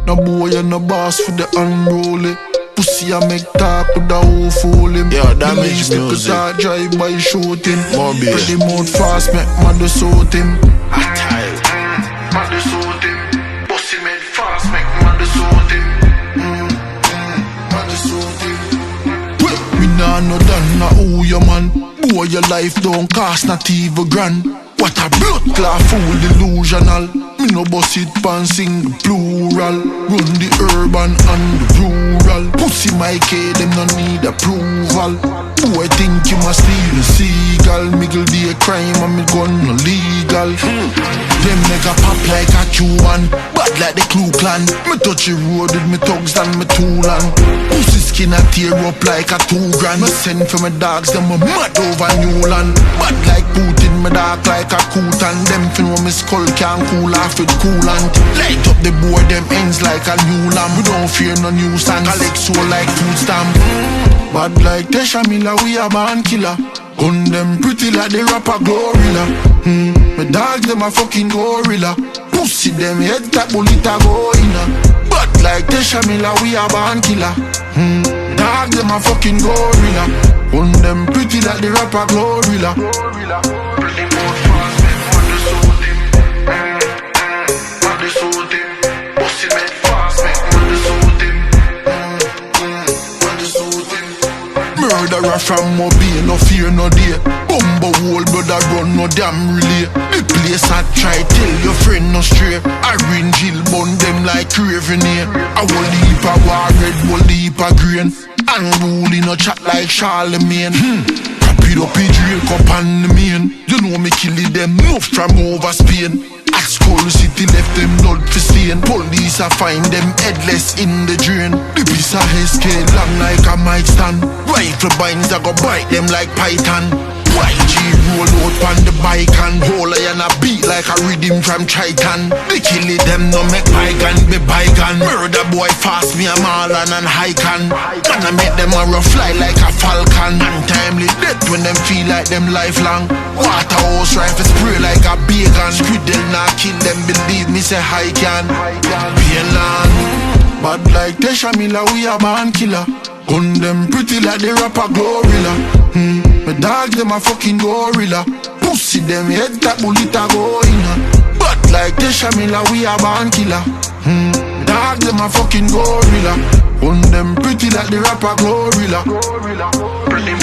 No boy and no boss for the unruly. Pussy I make talk with the whole fool him. Yeah, damage music. Drive by shooting. More beer. Pretty mouth fast make mother suit him. Mother suit him. Pussy made fast make mother suit him. Mother suit him. We nah no done, nah who you man. Boy your life don't cost not even grand. What a blood clot fool delusional. Me no bust it pan sing plural. Run the urban and the rural. Pussy my K, them no need approval. Boy think you must steal a seagull. Miggle be a crime and me gun no legal. Them nigga pop like a Q1. Bad like the Clue Clan. Me touch the road with me thugs and me toolan. Pussy skin a tear up like a 2 grand. Me send for my dogs, them a mad over Newland. Bad like Putin, me dark like a Kutan. Them fin when me skull can cool off with coolant. Light up the board, them ends like a new lamb. We don't fear no nuisance. Collect soul like food stamp. Bad like Tesha Miller, we a born killer. Gun them pretty like the rapper Gorilla. My dogs them a fucking gorilla. Pussy them head tap bullet a go inna. Bad like Tesha Miller, we a born killer. Dogs them a fucking gorilla. Gun them pretty like the rapper Gorilla. Pretty mouth fast make mother suit him. Mother suit him. Pussy made fast make mother suit him. Mother suit him. Murderer from Mobile, no fear no day. Bumbo whole brother run no damn relay. The place I try tell your friend no stray. Orange hill bun them like craving here. I hold the heap of war, red bull the heap of grain. Unruly no chat like Charlemagne. Pop it up, it drink up on the main. You know me kill it them enough from over Spain. At Skull City left them blood for stain. Police a find them headless in the drain. The piece of SK long like a mic stand. Rifle binds I go bite them like python. YG roll out on the bike and whole and a beat like a rhythm from Triton. They kill it them no make bygone be bygone. Murder boy fast me a Marlon and Highcan. Man I make them a rough fly like a falcon. Untimely death when them feel like them lifelong. Waterhouse rifle spray like a bacon. Squidel nah kill them, believe me say I can. Payland. Bad like Tesha Miller, we a born killer. Gun them pretty like the rapper Gorilla. My dogs them a fucking gorilla. Pussy them head tap bullet a go inna. But like Tesha Miller, we a born killer. My dogs them a fucking gorilla. Gun them pretty like the rapper Gorilla. Pretty